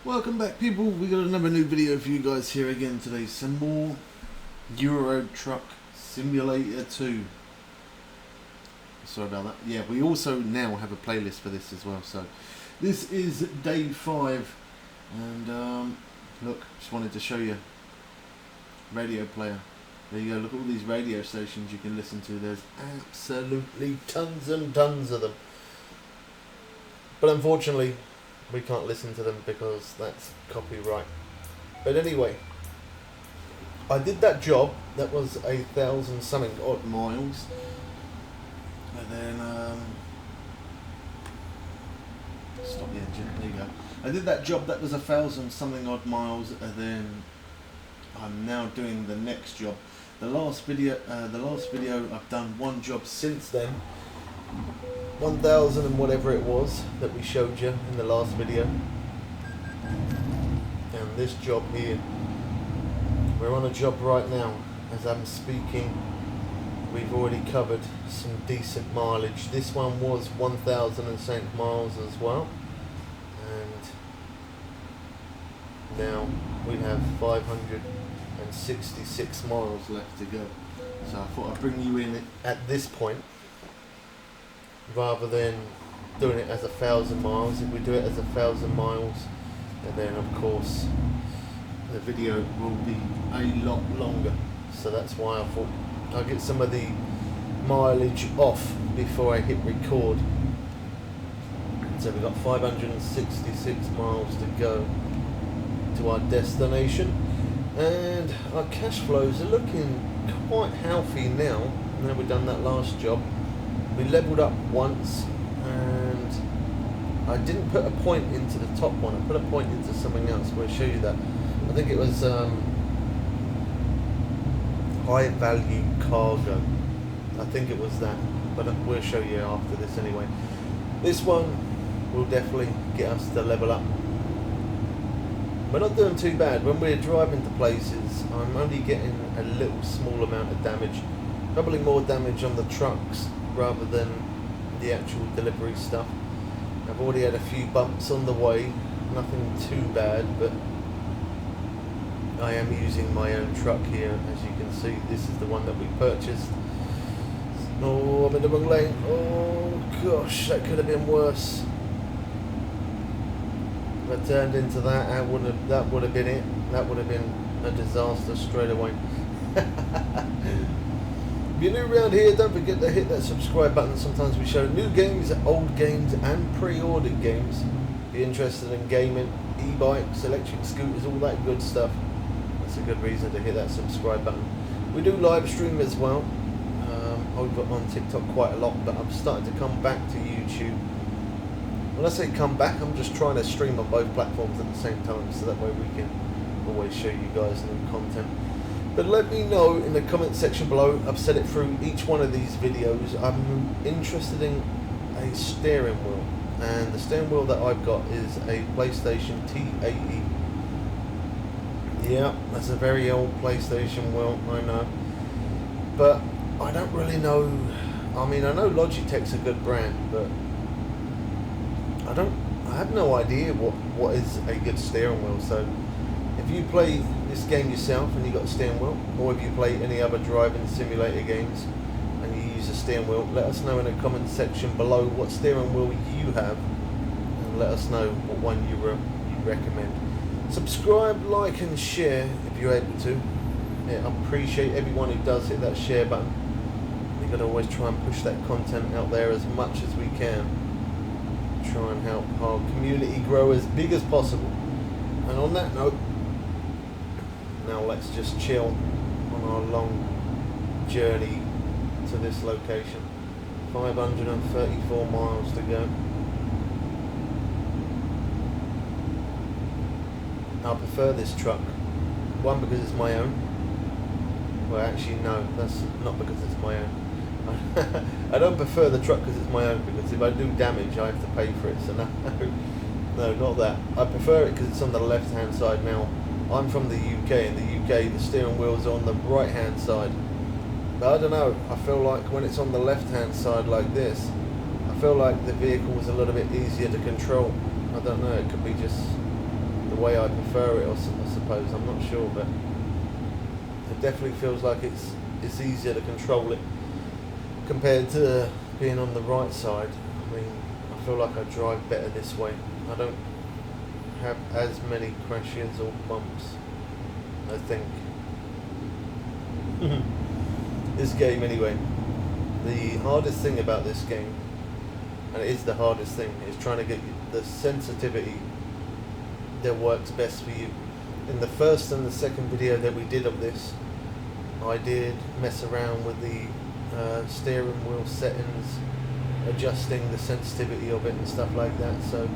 Welcome back, people. We got another new video for you guys here again today. Some more Euro Truck Simulator 2. Sorry about that. Yeah, we also now have a playlist for this as well. So this is day 5, and look, just wanted to show you radio player. There you go. Look at all these radio stations you can listen to. There's absolutely tons and tons of them. But unfortunately, we can't listen to them because that's copyright. But anyway, I did that job. That was 1,000 something odd miles. And then stop the engine. There you go. I did that job. That was 1,000 something odd miles, and then I'm now doing the next job. The last video I've done one job since then. 1,000 and whatever it was that we showed you in the last video. And this job here, we're on a job right now as I'm speaking. We've already covered some decent mileage. This one was 1,000 and something miles as well, and now we have 566 miles left to go. So I thought I'd bring you in at this point, rather than doing it as 1,000 miles. If we do it as 1,000 miles, and then of course the video will be a lot longer. So that's why I thought I'll get some of the mileage off before I hit record. So we've got 566 miles to go to our destination, and our cash flows are looking quite healthy now. Now we've done that last job. We leveled up once, and I didn't put a point into the top one. I put a point into something else. We'll show you that. I think it was high value cargo. I think it was that, but we'll show you after this anyway. This one will definitely get us to level up. We're not doing too bad. When we're driving to places, I'm only getting a little small amount of damage. Probably more damage on the trucks rather than the actual delivery stuff. I've already had a few bumps on the way, nothing too bad, but I am using my own truck here. As you can see, this is the one that we purchased. Oh, I'm in the wrong lane. Oh gosh, that could have been worse. If I turned into that, that would have been it. That would have been a disaster straight away. If you're new around here, don't forget to hit that subscribe button. Sometimes we show new games, old games and pre-ordered games. If you're interested in gaming, e-bikes, electric scooters, all that good stuff, that's a good reason to hit that subscribe button. We do live stream as well, over on TikTok quite a lot, but I'm starting to come back to YouTube. When I say come back, I'm just trying to stream on both platforms at the same time, so that way we can always show you guys new content. But let me know in the comment section below. I've said it through each one of these videos. I'm interested in a steering wheel, and the steering wheel that I've got is a PlayStation T80. Yeah, that's a very old PlayStation wheel, I know. But I don't really know. I mean, I know Logitech's a good brand, but I have no idea what is a good steering wheel. So if you play this game yourself and you got a steering wheel, or if you play any other driving simulator games and you use a steering wheel, let us know in the comment section below what steering wheel you have, and let us know what one you recommend. Subscribe, like and share if you're able to. Yeah, I appreciate everyone who does hit that share button. We're going to always try and push that content out there as much as we can. Try and help our community grow as big as possible. And on that note, now let's just chill on our long journey to this location. 534 miles to go. I prefer this truck. One, because it's my own. Well, actually no, that's not because it's my own. I don't prefer the truck because it's my own, because if I do damage I have to pay for it, so no, not that. I prefer it because it's on the left hand side. Now, I'm from the UK. In the UK the steering wheel's on the right hand side, but I don't know, I feel like when it's on the left hand side like this, I feel like the vehicle was a little bit easier to control. I don't know, it could be just the way I prefer it, I suppose. I'm not sure, but it definitely feels like it's easier to control it compared to being on the right side. I mean, I feel like I drive better this way. I don't have as many crashes or bumps, I think. This game anyway, the hardest thing about this game, and it is the hardest thing, is trying to get the sensitivity that works best for you. In the first and the second video that we did of this, I did mess around with the steering wheel settings, adjusting the sensitivity of it and stuff like that. So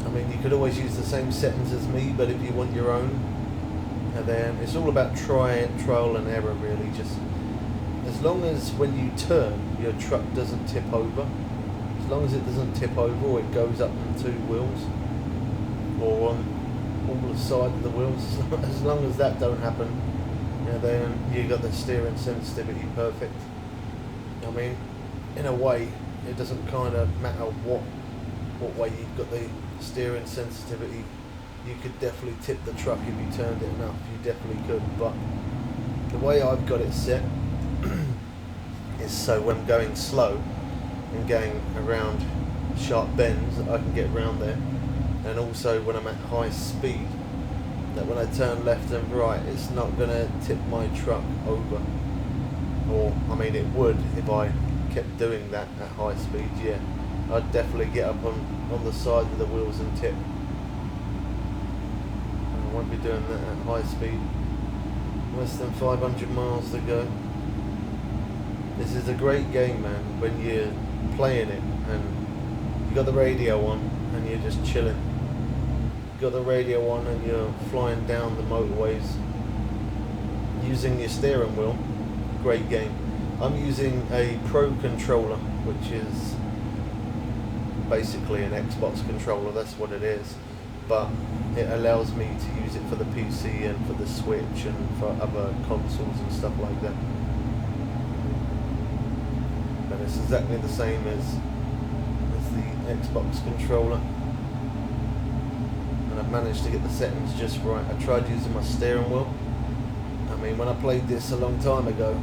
I mean, you could always use the same settings as me, but if you want your own, and then it's all about trial and error really. Just as long as when you turn your truck doesn't tip over, as long as it doesn't tip over or it goes up on two wheels or on all the side of the wheels, as long as that don't happen, then you got the steering sensitivity perfect. I mean, in a way, it doesn't kind of matter what way you've got the steering sensitivity. You could definitely tip the truck if you turned it enough. You definitely could, but the way I've got it set is so when I'm going slow and going around sharp bends, I can get around there, and also when I'm at high speed, that when I turn left and right, it's not going to tip my truck over. Or, I mean, it would if I kept doing that at high speed, yeah. I'd definitely get up on the side of the wheels and tip. I won't be doing that at high speed. Less than 500 miles to go. This is a great game, man, when you're playing it and you got the radio on and you're just chilling. You got the radio on and you're flying down the motorways using your steering wheel. Great game. I'm using a Pro controller, which is basically an Xbox controller, that's what it is, but it allows me to use it for the PC and for the Switch and for other consoles and stuff like that. And it's exactly the same as the Xbox controller, and I've managed to get the settings just right. I tried using my steering wheel. I mean, when I played this a long time ago,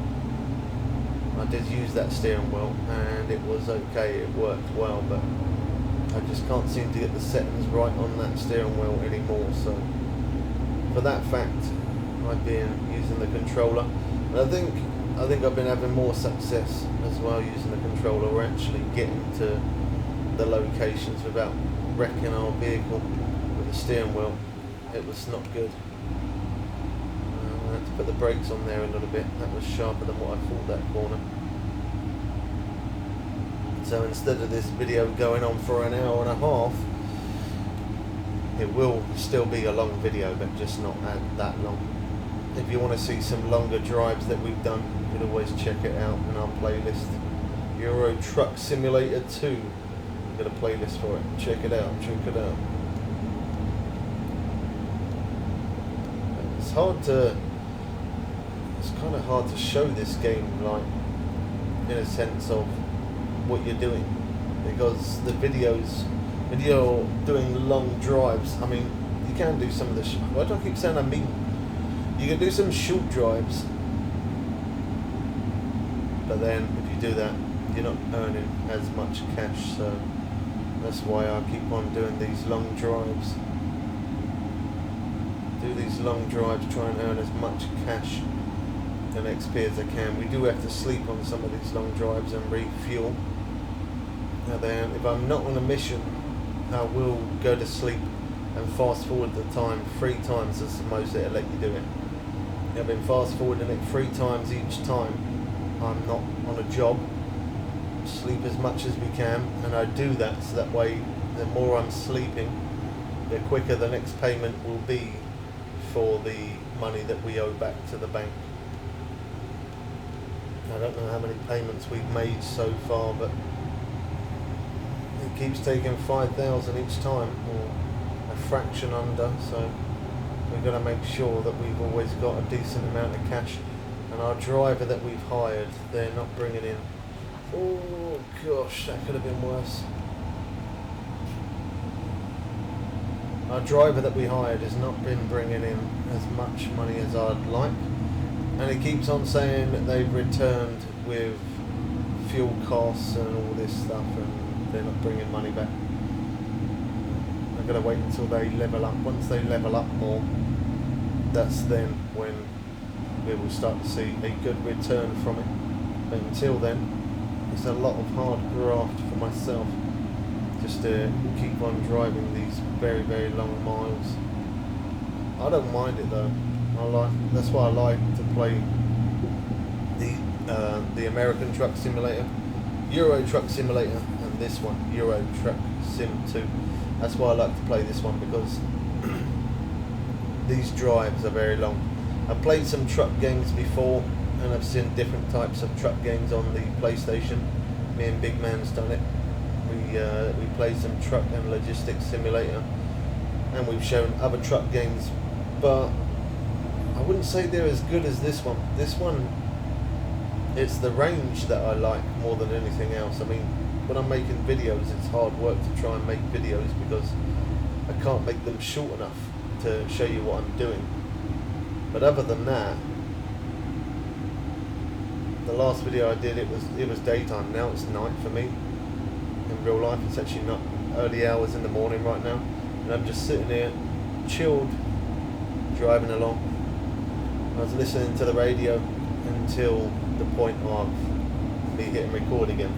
I did use that steering wheel and it was okay, it worked well, but I just can't seem to get the settings right on that steering wheel anymore. So for that fact, I've been using the controller, and I think I've been having more success as well using the controller. We're actually getting to the locations without wrecking our vehicle. With the steering wheel, it was not good. I had to put the brakes on there a little bit. That was sharper than what I thought that corner. So instead of this video going on for an hour and a half, it will still be a long video, but just not that long. If you want to see some longer drives that we've done, you can always check it out in our playlist. Euro Truck Simulator 2. We've got a playlist for it. Check it out. Check it out. It's kind of hard to show this game, like, in a sense of what you're doing, because the videos, when you're doing long drives, I mean, you can do some of the why do I keep saying I mean, you can do some short drives, but then if you do that, you're not earning as much cash. So that's why I keep on doing these long drives. Do these long drives, try and earn as much cash and XP as I can. We do have to sleep on some of these long drives and refuel. Now then, if I'm not on a mission, I will go to sleep and fast forward the time 3 times. That's the most it'll let you do it. I've been fast forwarding it 3 times each time I'm not on a job. Sleep as much as we can, and I do that so that way the more I'm sleeping, the quicker the next payment will be for the money that we owe back to the bank. I don't know how many payments we've made so far, but it keeps taking 5,000 each time, or a fraction under, so we've got to make sure that we've always got a decent amount of cash. And our driver that we've hired, they're not bringing in, oh gosh, that could have been worse. our driver that we hired has not been bringing in as much money as I'd like, and he keeps on saying that they've returned with fuel costs and all this stuff, and they're not bringing money back. I'm going to wait until they level up. Once they level up more, that's then when we will start to see a good return from it. But until then, it's a lot of hard graft for myself just to keep on driving these very, very long miles. I don't mind it though. That's why I like to play the American Truck Simulator, Euro Truck Simulator, and this one, Euro Truck Sim 2. That's why I like to play this one, because these drives are very long. I've played some truck games before, and I've seen different types of truck games on the PlayStation. Me and Big Man's done it. We played some truck and logistics simulator, and we've shown other truck games, but I wouldn't say they're as good as this one. This one, it's the range that I like more than anything else. I mean, when I'm making videos, it's hard work to try and make videos because I can't make them short enough to show you what I'm doing. But other than that, the last video I did, it was daytime. Now it's night for me. In real life, it's actually not early hours in the morning right now, and I'm just sitting here, chilled, driving along. I was listening to the radio until the point of me hitting record again.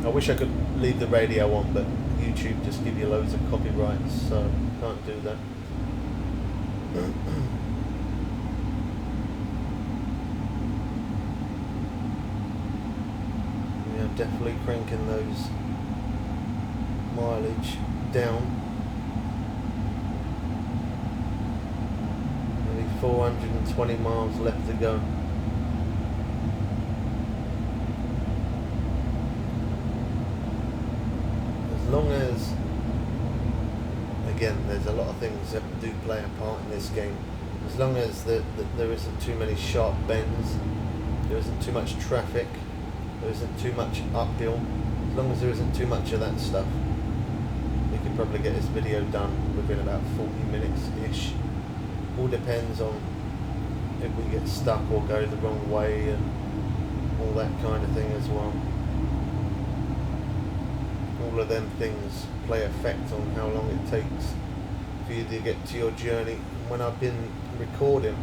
I wish I could leave the radio on, but YouTube just give you loads of copyrights, so can't do that. Yeah, definitely cranking those mileage down. Only 420 miles left to go. As long as, again, there's a lot of things that do play a part in this game. As long as there isn't too many sharp bends, there isn't too much traffic, there isn't too much uphill, as long as there isn't too much of that stuff, we could probably get this video done within about 40 minutes-ish. All depends on if we get stuck or go the wrong way and all that kind of thing as well. All of them things play effect on how long it takes for you to get to your journey. When I've been recording,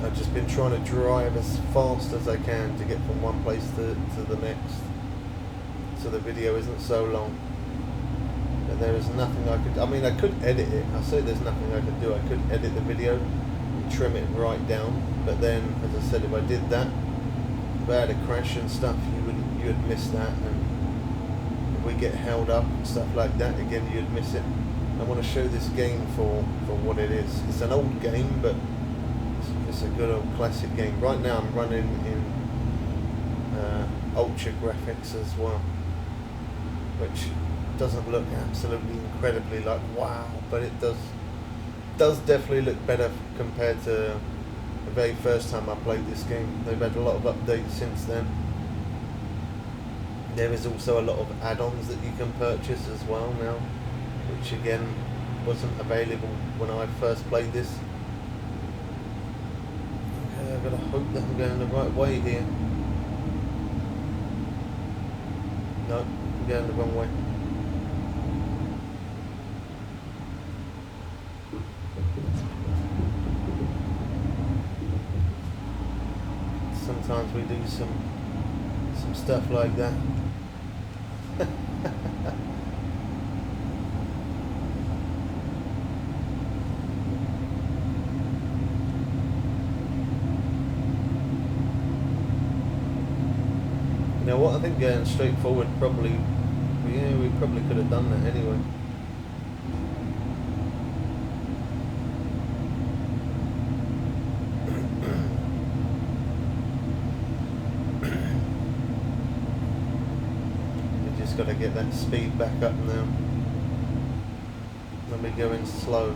I've just been trying to drive as fast as I can to get from one place to the next, so the video isn't so long. But there is nothing I could, I mean, I could edit it. I say there's nothing I could do. I could edit the video and trim it right down, but then, as I said, if I did that, if I had a crash and stuff, you would miss that, and if we get held up and stuff like that, again, you'd miss it. I want to show this game for what it is. It's an old game, but it's a good old classic game. Right now I'm running in ultra graphics as well, which doesn't look absolutely incredibly like wow, but it does definitely look better compared to the very first time I played this game. They've had a lot of updates since then. There is also a lot of add-ons that you can purchase as well now, which again wasn't available when I first played this. Okay, I've got to hope that I'm going the right way here. No, I'm going the wrong way. Sometimes we do some stuff like that. You know what, I think going straight forward probably, yeah, we probably could have done that anyway. We just got to get that speed back up now. When we go in slow,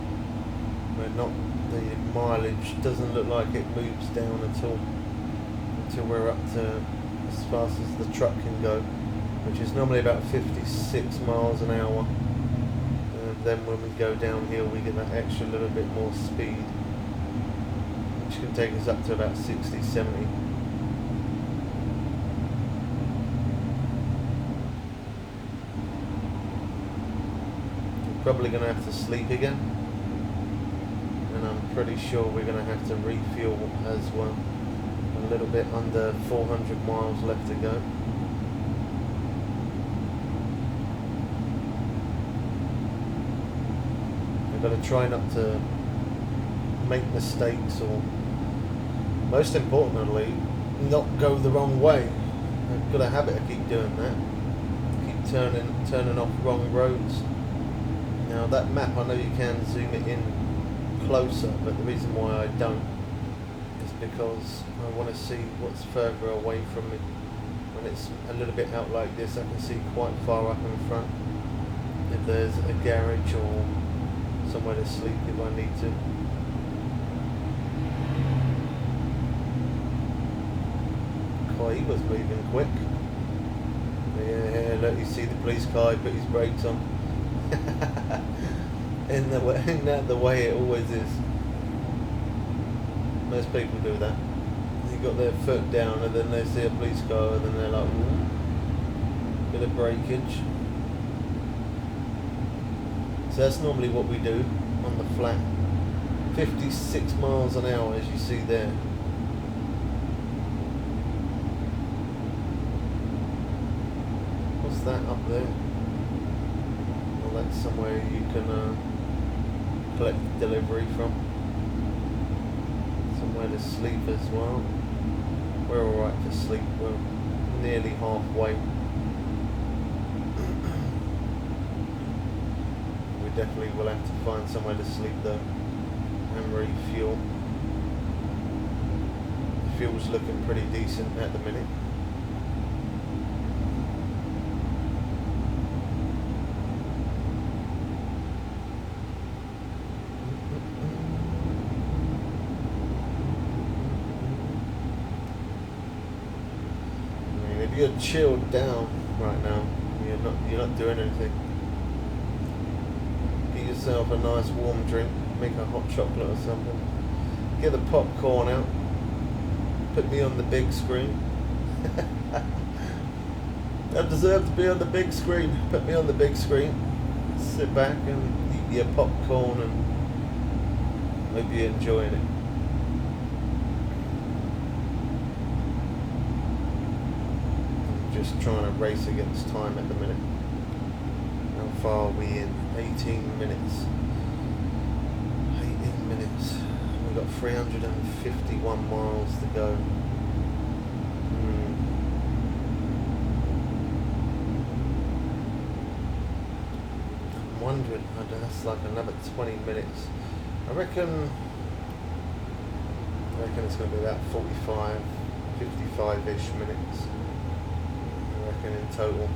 we're not, the mileage doesn't look like it moves down at all until we're up to as fast as the truck can go, which is normally about 56 miles an hour. And then when we go downhill we get that extra little bit more speed, which can take us up to about 60, 70. We're probably going to have to sleep again, and I'm pretty sure we're going to have to refuel as well. A little bit under 400 miles left to go. I've got to try not to make mistakes, or most importantly not go the wrong way. I've got a habit of keep doing that, keep turning off wrong roads. Now that map, I know you can zoom it in closer, but the reason why I don't is because I want to see what's further away from me. When it's a little bit out like this, I can see quite far up in front if there's a garage or somewhere to sleep if I need to. Oh, he was moving quick. Yeah, look, you see the police car, he put his brakes on. Isn't that the way it always is? Most people do that. They got their foot down and then they see a police car and then they're like, ooh, bit of breakage. So that's normally what we do on the flat. 56 miles an hour, as you see there. What's that up there? Well, that's somewhere you can collect delivery from. Somewhere to sleep as well. We're alright for sleep, we're nearly halfway. We definitely will have to find somewhere to sleep though and refuel. The fuel's looking pretty decent at the minute. You're chilled down right now. You're not doing anything. Get yourself a nice warm drink, make a hot chocolate or something. Get the popcorn out. Put me on the big screen. I deserve to be on the big screen. Put me on the big screen. Sit back and eat your popcorn and hope you're enjoying it. Just trying to race against time at the minute. How far are we in? 18 minutes. 18 minutes. We've got 351 miles to go. I'm wondering, that's like another 20 minutes. I reckon it's going to be about 45, 55-ish minutes. In total.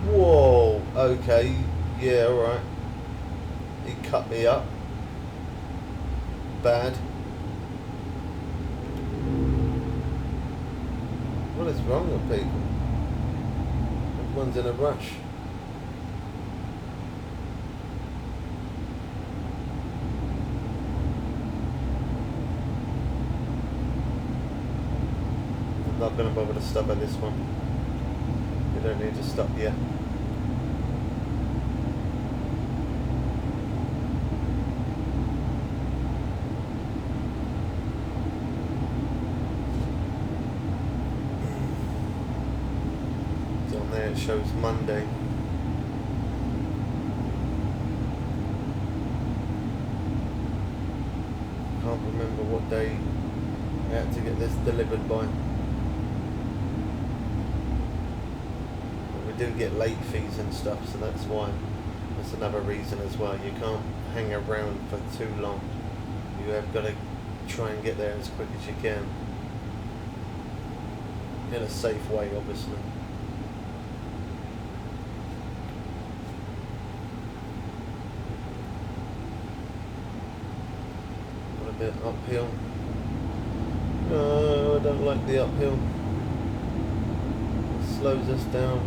Whoa, okay, yeah, alright. He cut me up. Bad. What is wrong with people? Everyone's in a rush. I'm not going to bother to stop at this one. We don't need to stop yet. So on there it shows Monday. Can't remember what day I had to get this delivered by. Do get late fees and stuff, so that's why. That's another reason as well. You can't hang around for too long. You have got to try and get there as quick as you can. In a safe way, obviously. A bit uphill. No, I don't like the uphill. It slows us down.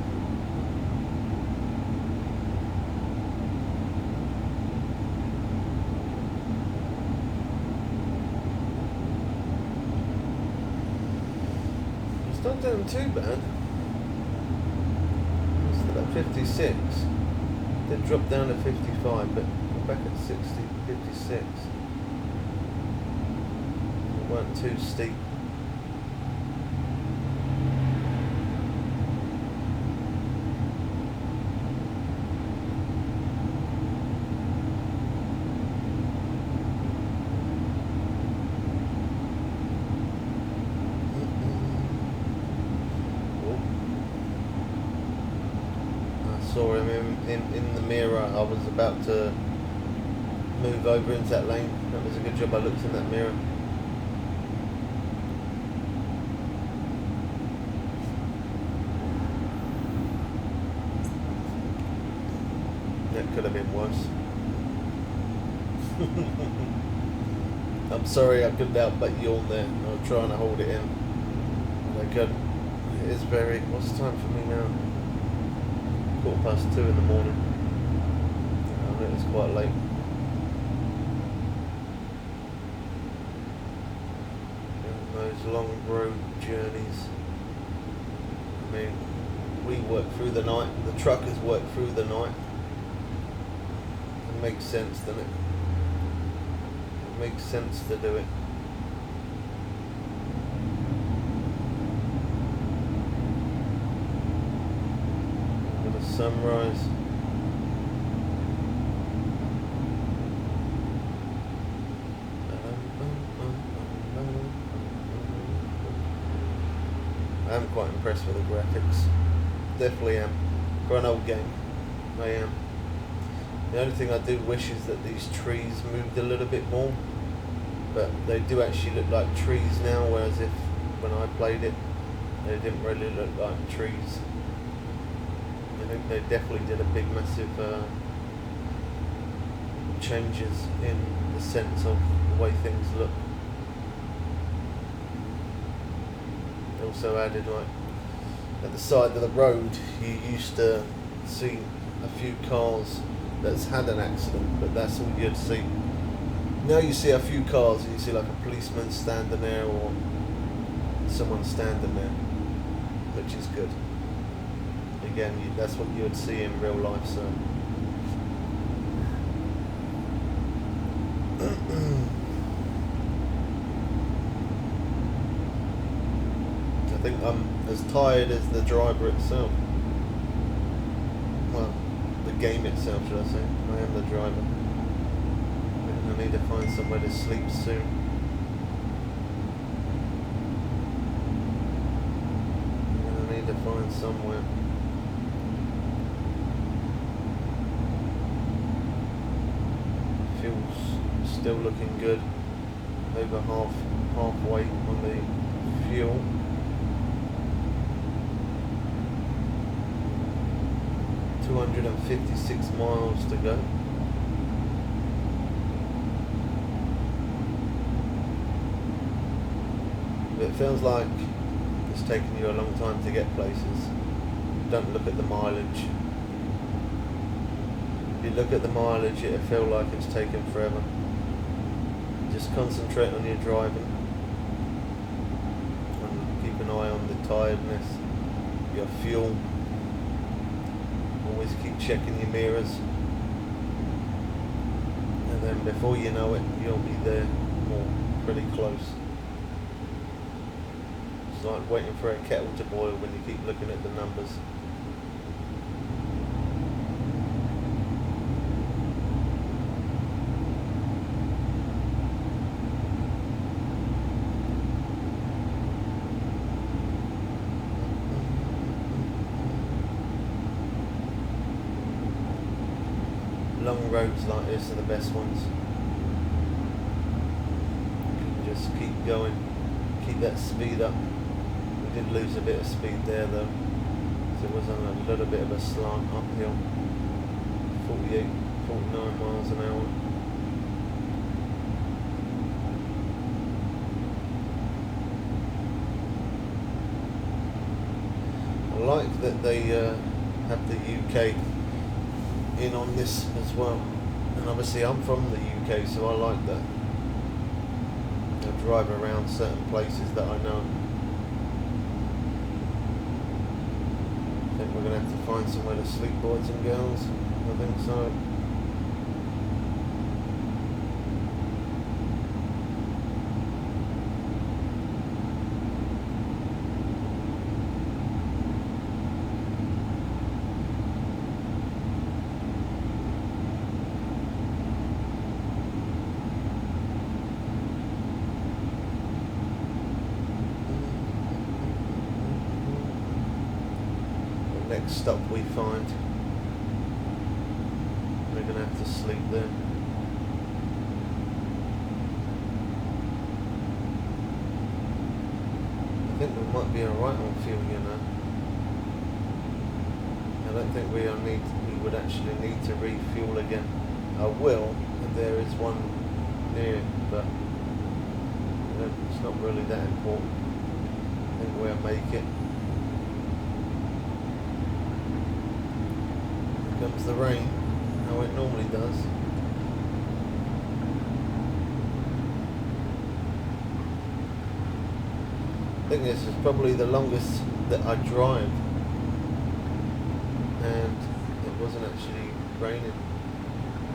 not doing too bad. It's still at 56. Did drop down to 55, but we're back at 60, 56. It weren't too steep. Saw him in the mirror. I was about to move over into that lane. That was a good job I looked in that mirror. That could have been worse. I'm sorry I couldn't help but yawn there. I was trying to hold it in. But I couldn't. It is very... What's the time for me now? 2:15 in the morning. I know it's quite late. And those long road journeys. I mean, we work through the night, the truckers work through the night. It makes sense, doesn't it? It makes sense to do it. Sunrise. I am quite impressed with the graphics. Definitely am. For an old game, I am. The only thing I do wish is that these trees moved a little bit more. But they do actually look like trees now, whereas if when I played it, they didn't really look like trees. I think they definitely did a big, massive changes in the sense of the way things look. They also added, like, at the side of the road, you used to see a few cars that's had an accident, but that's all you'd see. Now you see a few cars, and you see like a policeman standing there or someone standing there, which is good. Again, that's what you would see in real life, so. I think I'm as tired as the driver itself. Well, the game itself, should I say. I am the driver. I need to find somewhere to sleep soon. I need to find somewhere. Fuel's still looking good. Over halfway on the fuel. $256 miles to go. It feels like it's taking you a long time to get places. Don't look at the mileage. If you look at the mileage, it'll feel like it's taking forever. Just concentrate on your driving. And keep an eye on the tiredness, your fuel. Always keep checking your mirrors. And then before you know it, you'll be there or pretty close. It's like waiting for a kettle to boil when you keep looking at the numbers. Long roads like this are the best ones. You can just keep going, keep that speed up. We did lose a bit of speed there though, so it was on a little bit of a slant uphill. 48, 49 miles an hour. I like that they have the UK in on this as well, and obviously I'm from the UK, so I like that. I drive around certain places that I know. think we're going to have to find somewhere to sleep, boys and girls. I think so. Next stop we find, we're going to have to sleep there. I think we might be alright on fuel, you know. I don't think we would actually need to refuel again. I will, and there is one near, but you know, it's not really that important. I think we'll make it. Comes the rain, how it normally does. I think this is probably the longest that I drive, and it wasn't actually raining.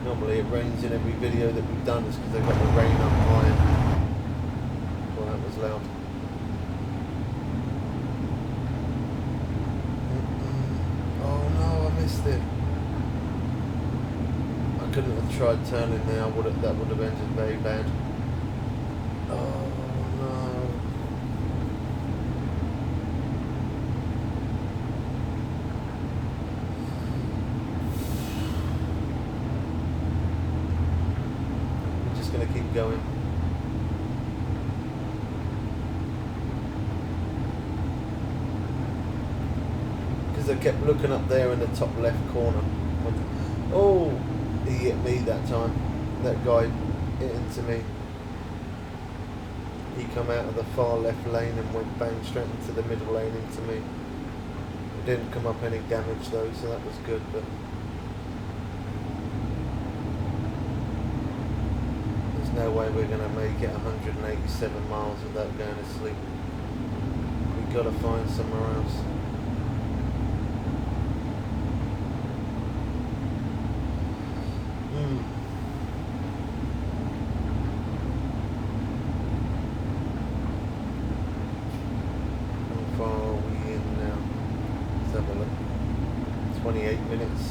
Normally it rains in every video that we've done, it's because they've got the rain up high. Well, that was loud. Oh no, I missed it. Couldn't have tried turning there. That would have ended very bad. Oh no! We're just gonna keep going. Because I kept looking up there in the top left corner. Oh! He hit me that time. That guy hit into me. He come out of the far left lane and went bang straight into the middle lane into me. It didn't come up any damage though, so that was good. But there's no way we're going to make it 187 miles without going to sleep. We've got to find somewhere else. How far are we in now? Let's have a look. 28 minutes.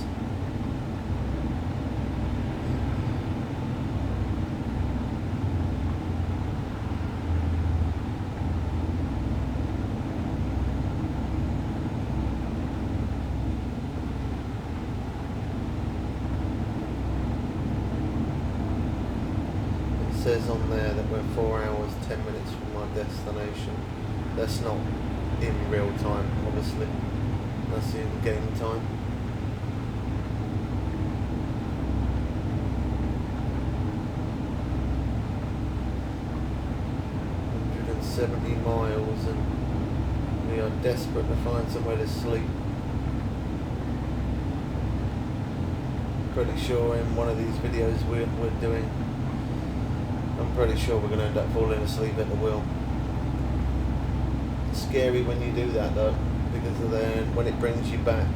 It says on there that we're 4 hours 10 minutes from our destination. That's not in real time, obviously. That's in game time. $170 miles, and we are desperate to find somewhere to sleep. Pretty sure in one of these videos we're doing, I'm pretty sure we're going to end up falling asleep at the wheel. It's scary when you do that though, because then when it brings you back,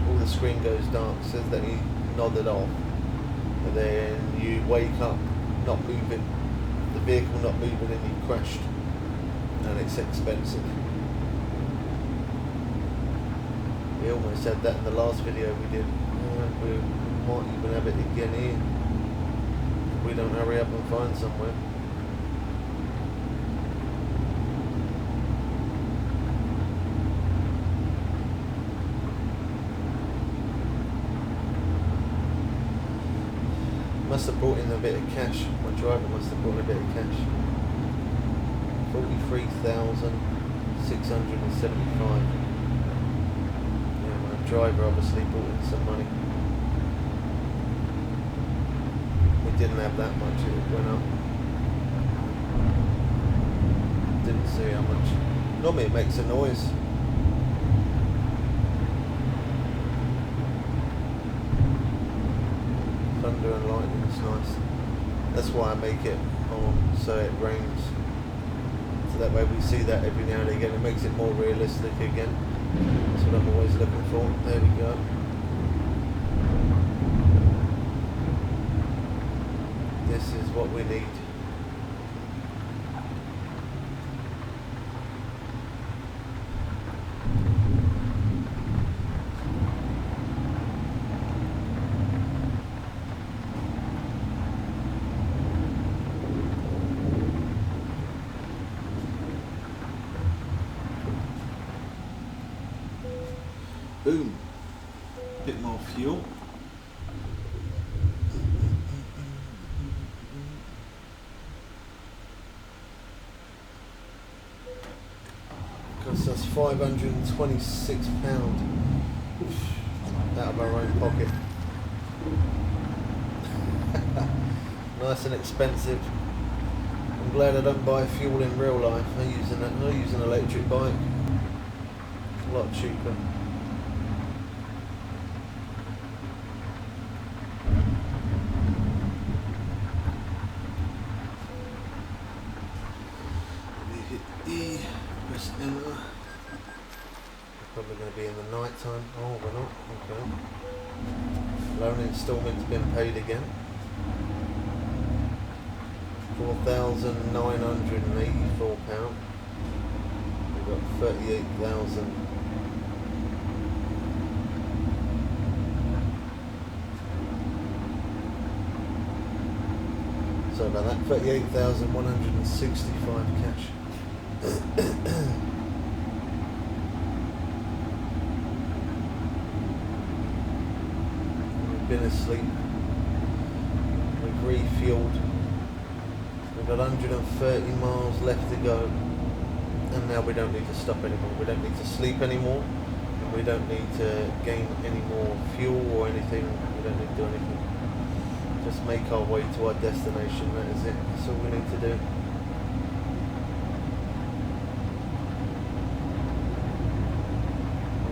all the screen goes dark, says that you nodded off, and then you wake up not moving, the vehicle not moving, and you crashed, and it's expensive. We almost had that in the last video we did. We might even have it again here. We don't hurry up and find somewhere. Must have brought in a bit of cash. My driver must have brought in a bit of cash. 43,675. Yeah, my driver obviously brought in some money. Didn't have that much, it went up. Didn't see how much. Normally it makes a noise. Thunder and lightning is nice. That's why I make it on so it rains. So that way we see that every now and again. It makes it more realistic again. That's what I'm always looking for. There we go. This is what we need. Boom. Bit more fuel. Costs us £526 out of our own pocket. Nice and expensive. I'm glad I don't buy fuel in real life. I use an electric bike. A lot cheaper. E, press enter. Probably going to be in the night time. Oh, we're not. Okay. Loan installment's been paid again. £4,984. We've got 38,000. Sorry about that. 38,165 cash. We've been asleep. We've refueled. We've got 130 miles left to go, and now we don't need to stop anymore. We don't need to sleep anymore. And we don't need to gain any more fuel or anything. We don't need to do anything. Just make our way to our destination. That is it. That's all we need to do.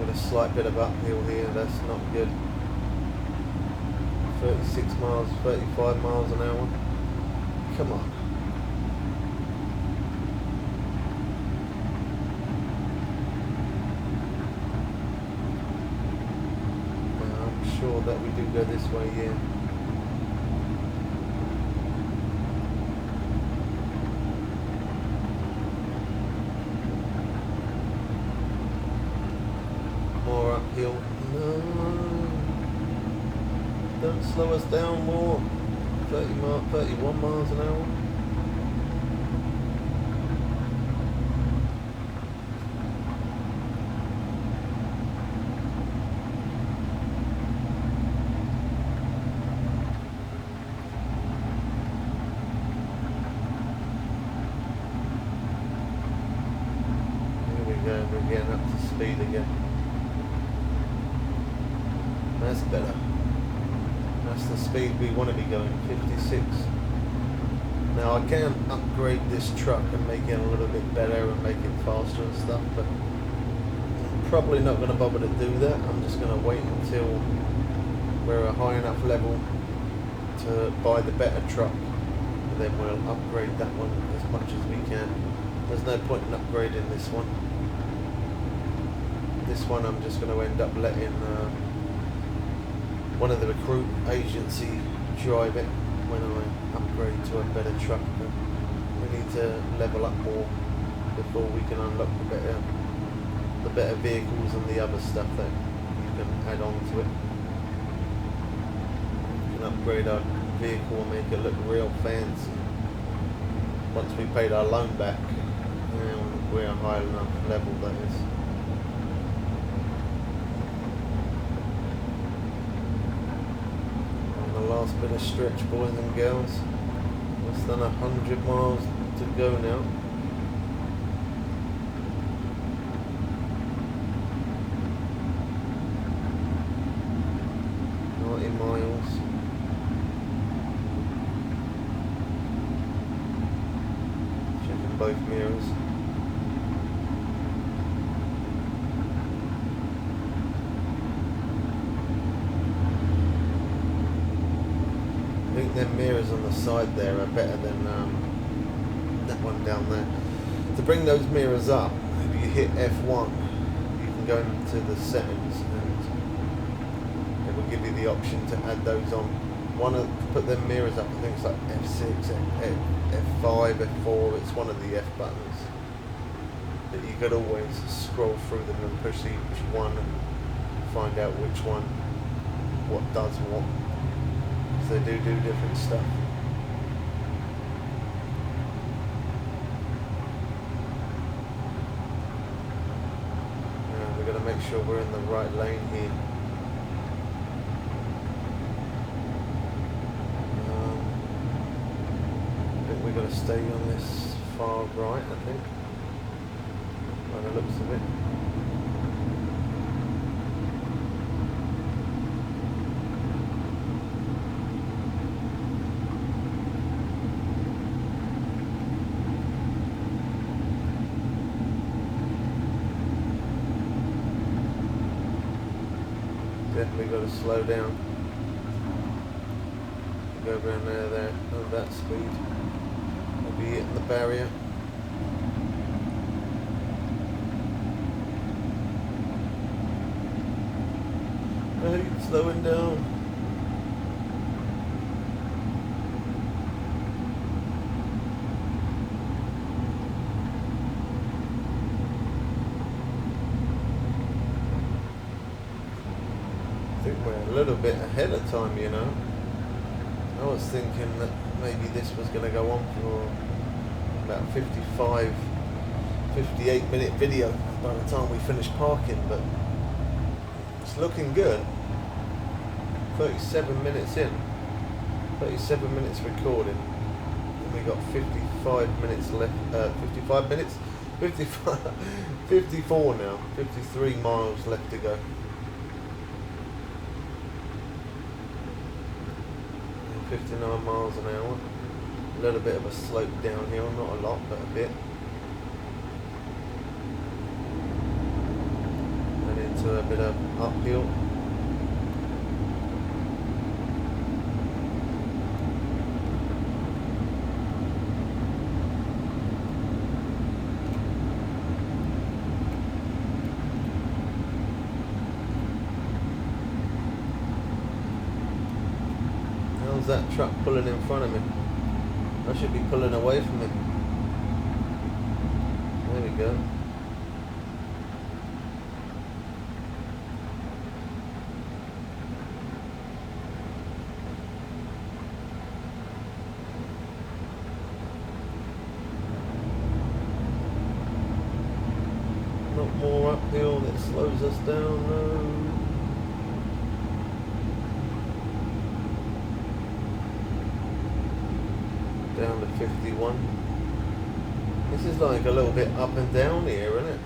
A slight bit of uphill here, that's not good. 36 miles, 35 miles an hour. Come on. I'm sure that we do go this way, yeah. More uphill. No. Don't slow us down more. 31 miles an hour. Here we go, we're getting up to speed again. That's better. That's the speed we want to be going, 56. Now I can upgrade this truck and make it a little bit better and make it faster and stuff, but I'm probably not going to bother to do that. I'm just going to wait until we're a high enough level to buy the better truck, and then we'll upgrade that one as much as we can. There's no point in upgrading this one. This one I'm just going to end up letting one of the recruit agency drive it when I upgrade to a better truck. But we need to level up more before we can unlock the better vehicles and the other stuff that you can add on to it. We can upgrade our vehicle and make it look real fancy. Once we paid our loan back, and we're a high enough level, that is. Last bit of stretch, boys and girls. Less than 100 miles to go now. Miles. Checking both mirrors. I think them mirrors on the side there are better than that one down there. To bring those mirrors up, if you hit F1, you can go into the settings and it will give you the option to add those on. Put them mirrors up, I think it's like F6, F5, F4, it's one of the F buttons. But you could always scroll through them and push each one and find out which one, what does what. Because they do different stuff. Now we're going to make sure we're in the right lane here. We're going to stay on this far right, I think, by the looks of it. Definitely got to slow down. Go around there at that speed. Be hitting the barrier. Right, slowing down. I think we're a little bit ahead of time, you know. I was thinking that maybe this was going to go on for about 58 minute video by the time we finish parking, but it's looking good. 37 minutes in, 37 minutes recording, and we got 55 minutes left, 55 minutes? 54 now, 53 miles left to go. 59 miles an hour. A little bit of a slope downhill, not a lot, but a bit. And into a bit of uphill. How's that truck pulling in front of me? I should be pulling away from him. There we go. Not more uphill that slows us down, no. Down to 51. This is like a little bit up and down here, isn't it?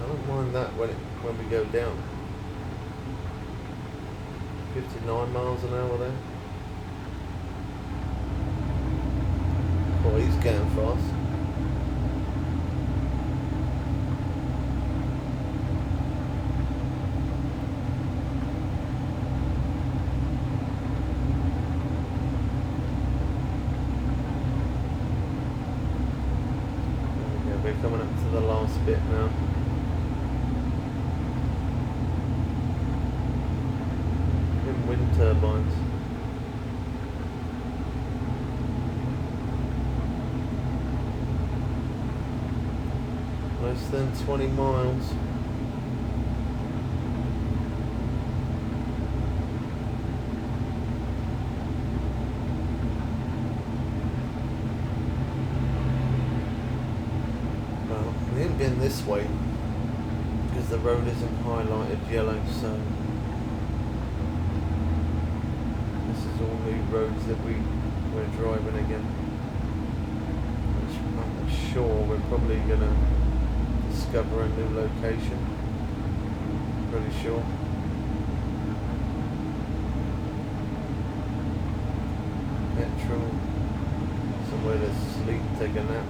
I don't mind that when we go down. 59 miles an hour there. Oh, he's going fast. We're coming up to the last bit now. In wind turbines. Less than 20 miles. We ain't been this way because the road isn't highlighted yellow, so this is all new roads that we're driving again. I'm sure we're probably gonna discover a new location. Pretty sure. Petrol, somewhere to sleep, take a nap.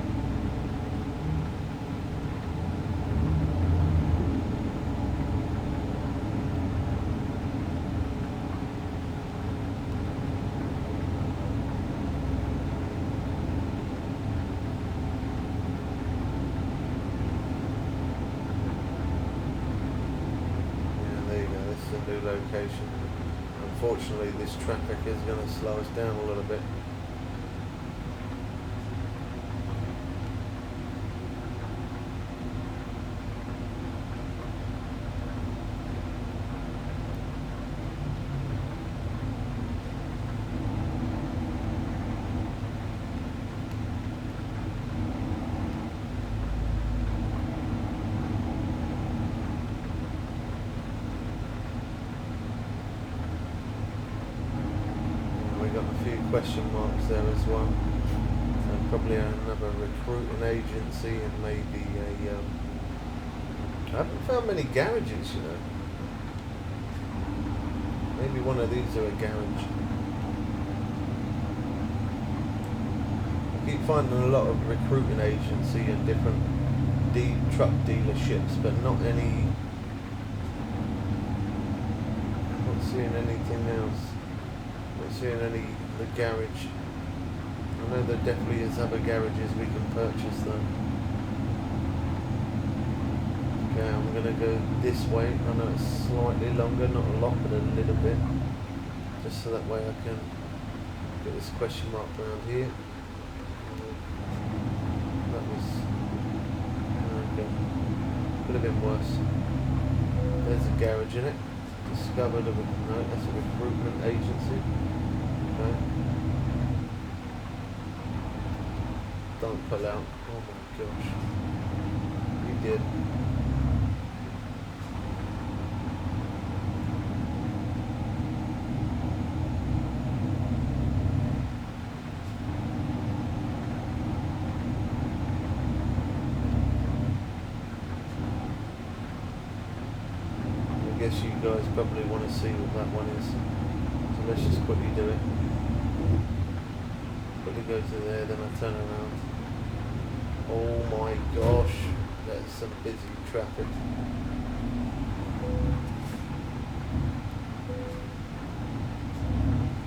is a new location. Unfortunately, this traffic is going to slow us down a little bit. Question marks there as well. Probably another recruiting agency and maybe a. I haven't found many garages, you know. Maybe one of these are a garage. I keep finding a lot of recruiting agency and different truck dealerships, but not any. I'm not seeing anything else. I'm not seeing any. The garage. I know there definitely is other garages we can purchase though. Okay, I'm gonna go this way. I know it's slightly longer, not a lot, but a little bit. Just so that way I can get this question mark around here. That was okay. Could have been worse. There's a garage in it. Discovered no, that's a recruitment agency. Okay. Don't pull out. Oh my gosh. You did. I guess you guys probably want to see what that one is. So let's just quickly do it. Quickly go to there, then I turn around. Oh my gosh, that's some busy traffic.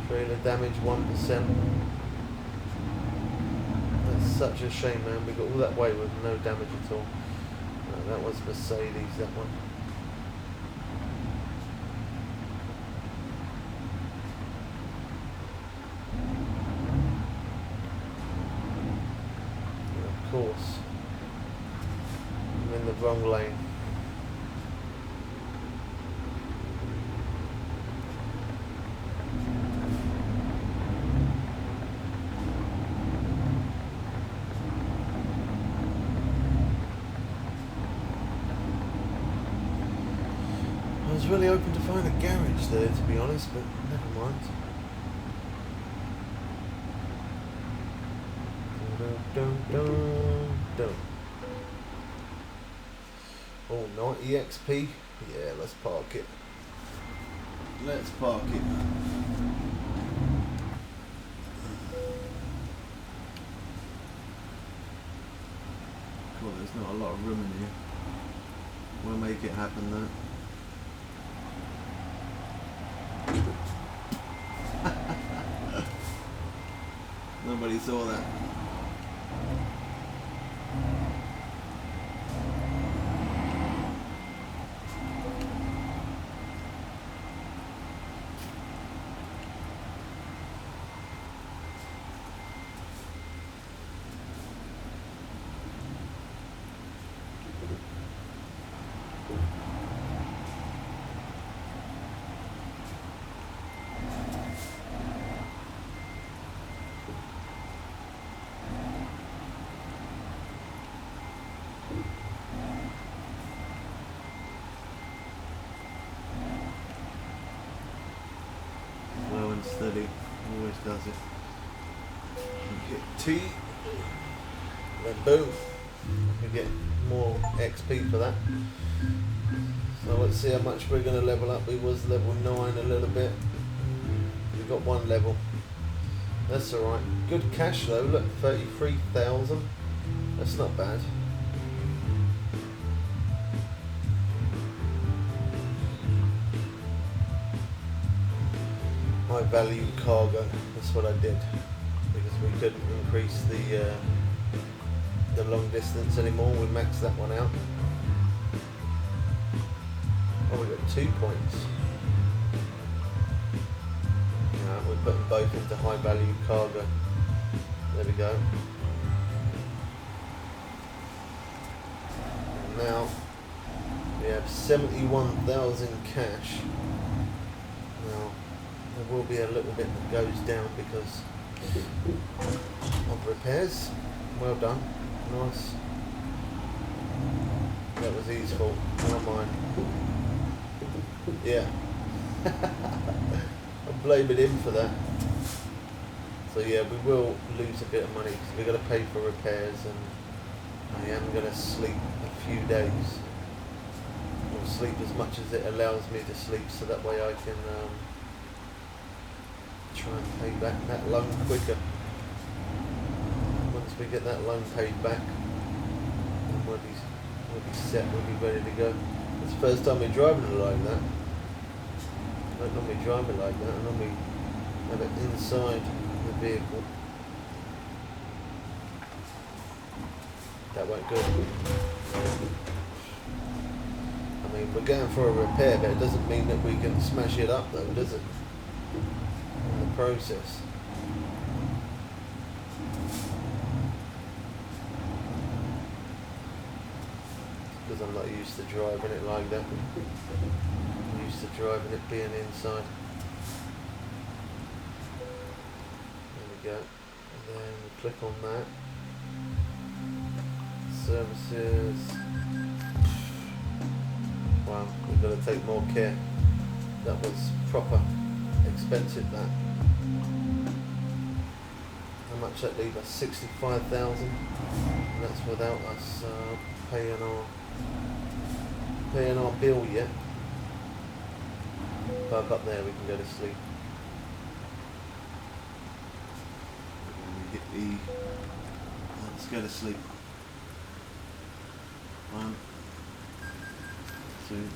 Trailer damage 1%. That's such a shame, man. We got all that way with no damage at all. No, that was Mercedes, that one. Course. I'm in the wrong lane. I was really hoping to find a garage there, to be honest, but never mind. Dun. Oh, 90 XP? Yeah, let's park it. Let's park it. Cool, there's not a lot of room in here. We'll make it happen though. Nobody saw that. Steady, always does it. Hit T, then boom, we get more XP for that. So let's see how much we're going to level up. We was level 9 a little bit. We got one level. That's alright. Good cash though, look, 33,000. That's not bad. High value cargo, that's what I did, because we couldn't increase the long distance anymore. We maxed that one out. Oh, we got 2 points. put them both into high value cargo. There we go. And now we have 71,000 cash. Now there will be a little bit that goes down because of repairs. Well done, nice. That was his fault, not mine. Yeah. I'm blaming him for that. So yeah, we will lose a bit of money because we've got to pay for repairs, and I am going to sleep a few days. Or sleep as much as it allows me to sleep, so that way I can try and pay back that loan quicker. Once we get that loan paid back, then we'll be set, we'll be ready to go. It's the first time we're driving it like that. I don't normally drive it like that, I normally have it inside the vehicle. That won't go. I mean, we're going for a repair, but it doesn't mean that we can smash it up though, does it? In the process. Because I'm not used to driving it like that. I'm used to driving it being inside. There we go. And then we click on that. Services. Wow, we've got to take more care. That was proper expensive, that. How much that leave us? 65,000, and that's without us paying our bill yet. Park up there, we can go to sleep. Let's go to sleep. 1, 2.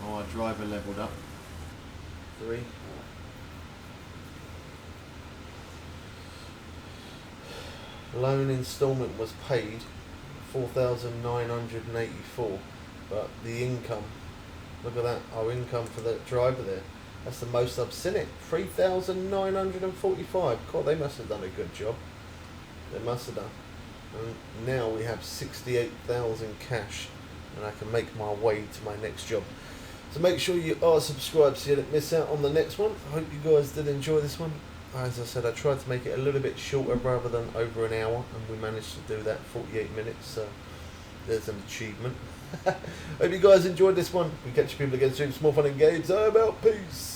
Oh, our driver leveled up. 3. Loan instalment was paid, 4,984, but the income, look at that, our income for the driver there, that's the most I've seen it, 3,945. God, they must have done a good job. They must have done. And now we have 68,000 cash, and I can make my way to my next job. So make sure you are subscribed so you don't miss out on the next one. I hope you guys did enjoy this one. As I said, I tried to make it a little bit shorter rather than over an hour, and we managed to do that, 48 minutes, so there's an achievement. Hope you guys enjoyed this one. We catch you people again soon. Small fun and games. I'm out. Peace.